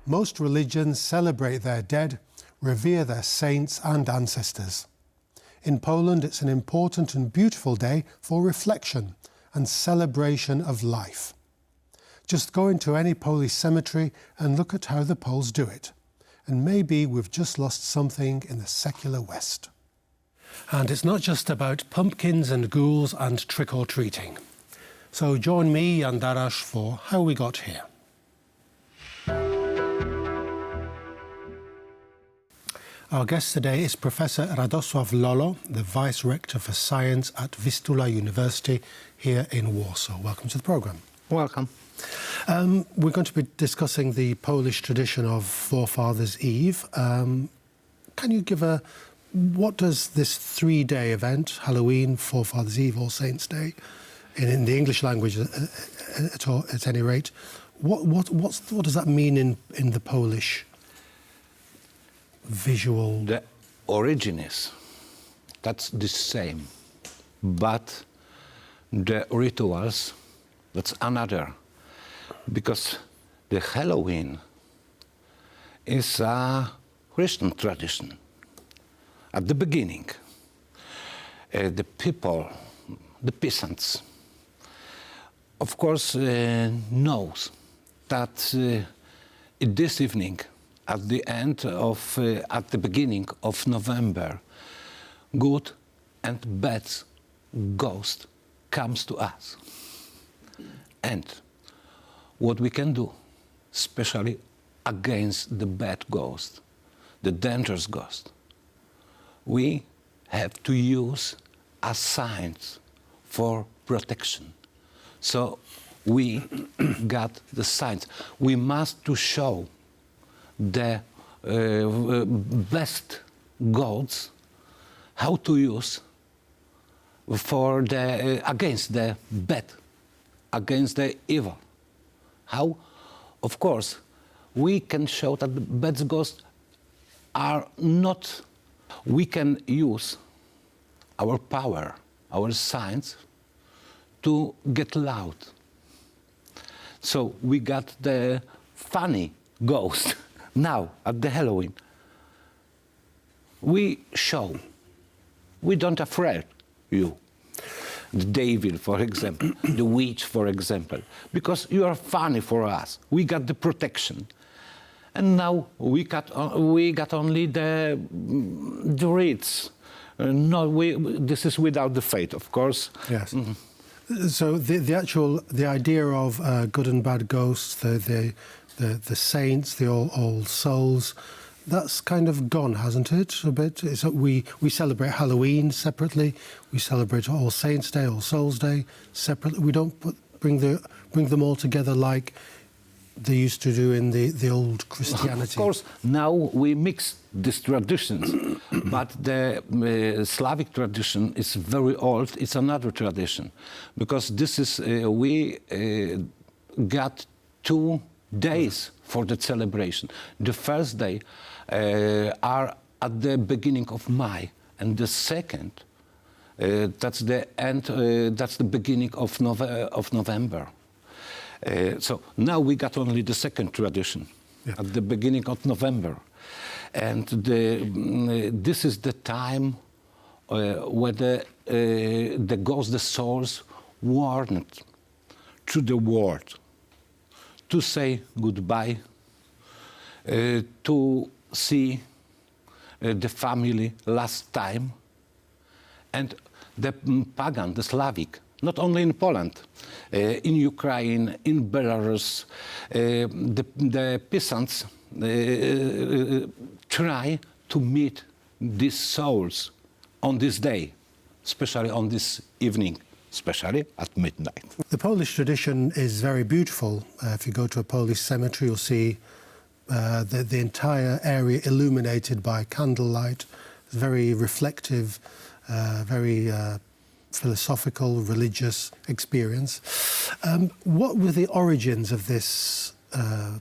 Most religions celebrate their dead, revere their saints and ancestors. In Poland, it's an important and beautiful day for reflection and celebration of life. Just go into any Polish cemetery and look at how the Poles do it. And maybe we've just lost something in the secular West. And it's not just about pumpkins and ghouls and trick-or-treating. So join me and Darasz for How We Got Here. Our guest today is Professor Radosław Lolo, the Vice-Rector for Science at Vistula University here in Warsaw. Welcome to the programme. Welcome. We're going to be discussing the Polish tradition of Forefathers' Eve. Can you give what does this three-day event, Halloween, Forefathers' Eve, All Saints' Day, in the English language at any rate, what does that mean in the Polish visual? The origin is, that's the same, but the rituals, that's another. Because the Halloween is a Christian tradition. At the beginning, the people, the peasants, of course, knows that this evening, at the beginning of November, good and bad ghost comes to us. And what we can do, especially against the bad ghost, the dangerous ghost, we have to use a signs for protection. So we got the signs. We must to show the best gods how to use for against the bad, against the evil. How? Of course, we can show that the bad ghosts are not. We can use our power, our science, to get loud. So we got the funny ghost now at the Halloween. We show. We don't afraid you. The devil, for example, the witch, for example, because you are funny for us. We got the protection, and now we got only the rits. This is without the faith, of course. Yes. Mm-hmm. So the idea of good and bad ghosts, the saints, the old souls, that's kind of gone, hasn't it, a bit? We celebrate Halloween separately. We celebrate All Saints' Day, All Souls' Day separately. We don't bring them all together like they used to do in the old Christianity. Of course, now we mix these traditions, but the Slavic tradition is very old. It's another tradition, because this is we got 2 days for the celebration. The first day are at the beginning of May, and the second, that's the end. That's the beginning of November. So now we got only the second tradition, at the beginning of November, and this is the time where the ghosts, the souls, warned to the world to say goodbye, to see the family last time. And the pagan, the Slavic, not only in Poland, in Ukraine, in Belarus, the peasants try to meet these souls on this day, especially on this evening, especially at midnight. The Polish tradition is very beautiful. If you go to a Polish cemetery, you'll see the entire area illuminated by candlelight. It's very reflective, very philosophical, religious experience. What were the origins of this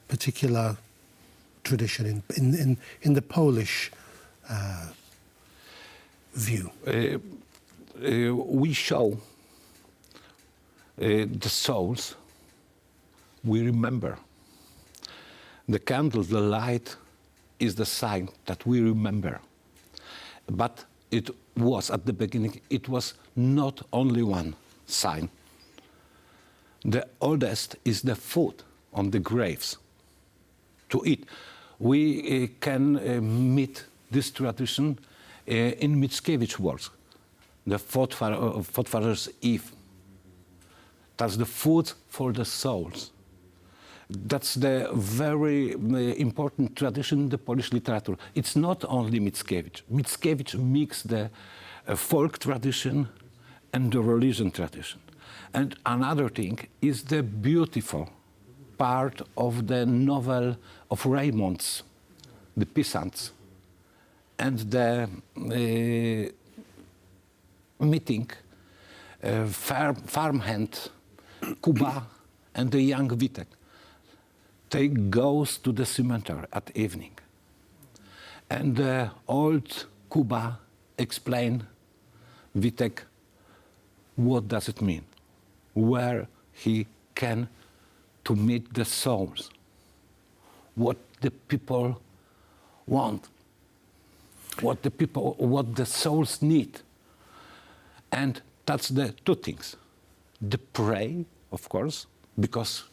particular tradition in the Polish view? We show the souls we remember. The candle, the light, is the sign that we remember. But it was, at the beginning, it was not only one sign. The oldest is the food on the graves to eat. We can meet this tradition in Mickiewicz works, the Forefathers' Eve. That's the food for the souls. That's the very important tradition in the Polish literature. It's not only Mickiewicz. Mickiewicz mixed the folk tradition and the religion tradition. And another thing is the beautiful part of the novel of Raymond's, The Peasants, and the meeting farmhand Kuba and the young Witek. They goes to the cemetery at evening. And the old Kuba explain Witek what does it mean, where he can to meet the souls, what the people want, what the souls need. And that's the two things. The pray, of course, because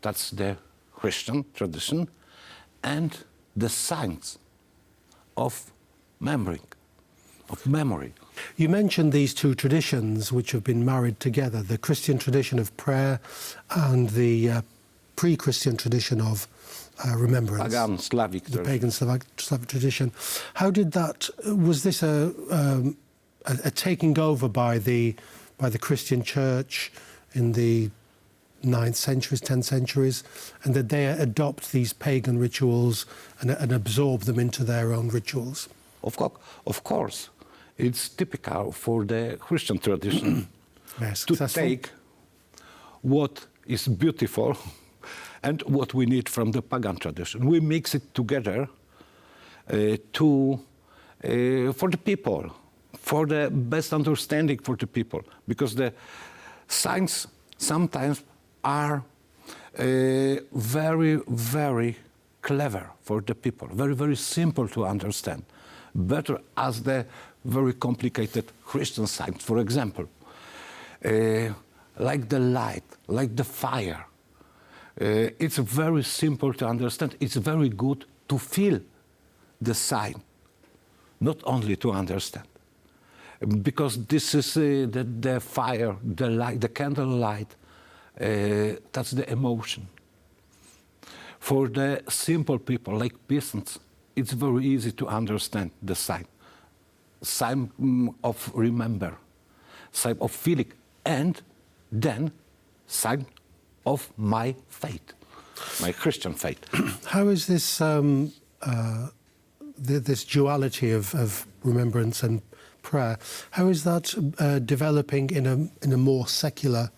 that's the Christian tradition, and the signs of memory. You mentioned these two traditions which have been married together, the Christian tradition of prayer and the pre-Christian tradition of remembrance. Pagan Slavic the pagan Slavic tradition. How did that, was this a taking over by the Christian church in the 9th centuries, 10th centuries, and did they adopt these pagan rituals and absorb them into their own rituals? Of course. It's typical for the Christian tradition to take what is beautiful and what we need from the pagan tradition. We mix it together for the people, for the best understanding for the people, because the signs sometimes are very, very clever for the people, very, very simple to understand, better as the very complicated Christian signs, for example, like the light, like the fire. It's very simple to understand. It's very good to feel the sign, not only to understand. Because this is the fire, the light, the candle light, that's the emotion. For the simple people, like peasants, it's very easy to understand the sign of remember, sign of feeling, and then sign of my faith, my Christian faith. How is this this duality of remembrance and prayer? How is that developing in a more secular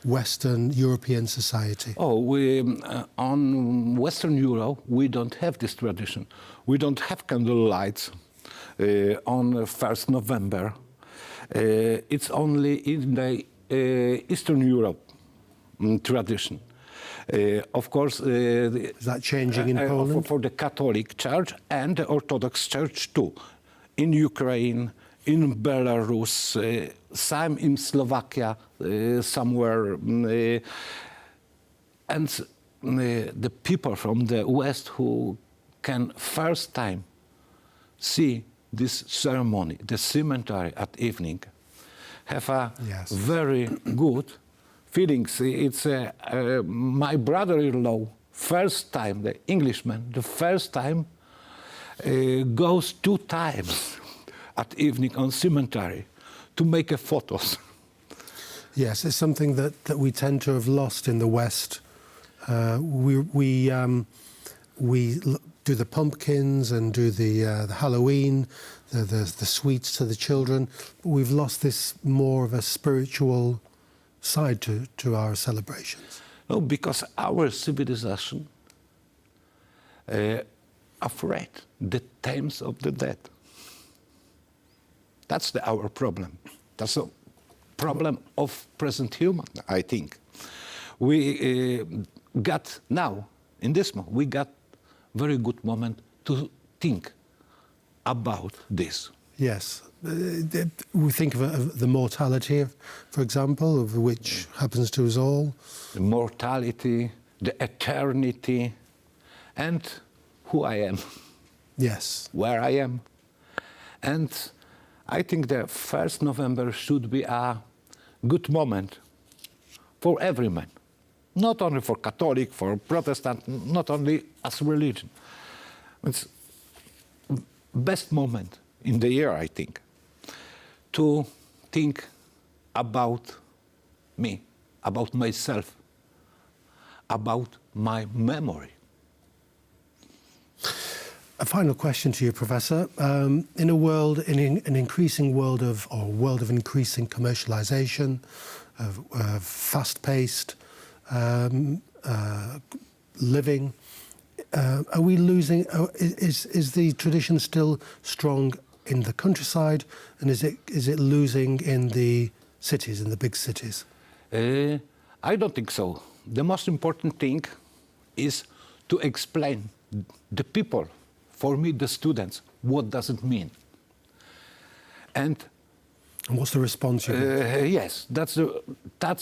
Western European society? On Western Europe, we don't have this tradition. We don't have candle lights on 1st November. It's only in the Eastern Europe tradition. Of course, is that changing in Poland? For the Catholic Church and the Orthodox Church too. In Ukraine, in Belarus, some in Slovakia, somewhere. And the people from the West who can first time see this ceremony, the cemetery at evening, have a very good feelings. It's my brother-in-law, first time, the Englishman, the first time goes 2 times at evening on cemetery to make photos. Yes, it's something that we tend to have lost in the West. We do the pumpkins and do the Halloween, the sweets to the children. But we've lost this more of a spiritual side to our celebrations. No, because our civilization afraid the times of the dead. That's our problem. That's a problem of present human, I think. We got now, in this moment, we got very good moment to think about this. Yes. We think of the mortality, for example, of which happens to us all. The mortality, the eternity, and who I am. Yes. Where I am. And I think the 1st November should be a good moment for every man. Not only for Catholic, for Protestant, not only as religion. It's best moment in the year, I think, to think about me, about myself, about my memory. A final question to you, Professor. In a world, in an increasing world of increasing commercialization, of fast-paced living, are we losing? Is the tradition still strong in the countryside, and is it losing in the cities, in the big cities? I don't think so. The most important thing is to explain the people, for me, the students, what does it mean. And what's the response you get? Yes, that's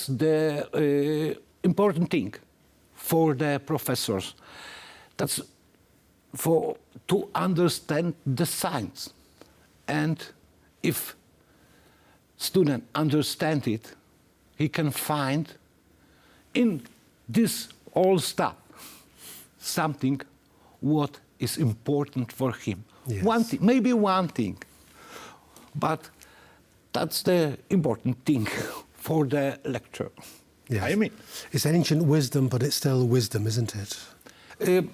the important thing for the professors. That's to understand the science. And if student understand it, he can find in this all stuff something what is important for him. Yes. One thing, maybe one thing, but that's the important thing for the lecture. Yes. I mean, it's ancient wisdom, but it's still wisdom, isn't it?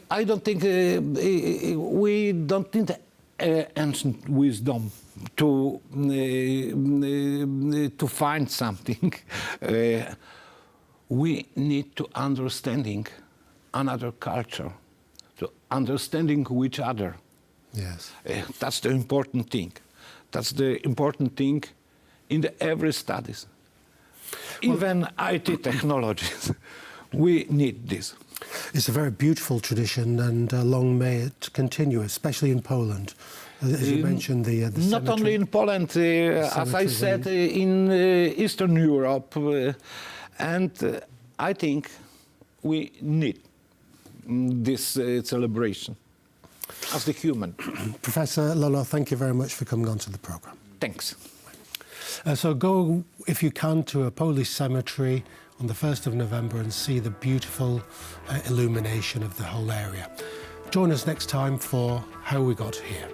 I don't think we don't need ancient wisdom to find something. We need to understanding another culture, to understanding each other. Yes. That's the important thing. That's the important thing in every studies. Even IT technologies, we need this. It's a very beautiful tradition, and long may it continue, especially in Poland. As you mentioned, the not cemetery. only in Poland, as I said, in Eastern Europe, and I think we need this celebration as the human. Professor Lolo, thank you very much for coming on to the programme. Thanks. So go, if you can, to a Polish cemetery on the 1st of November and see the beautiful illumination of the whole area. Join us next time for How We Got Here.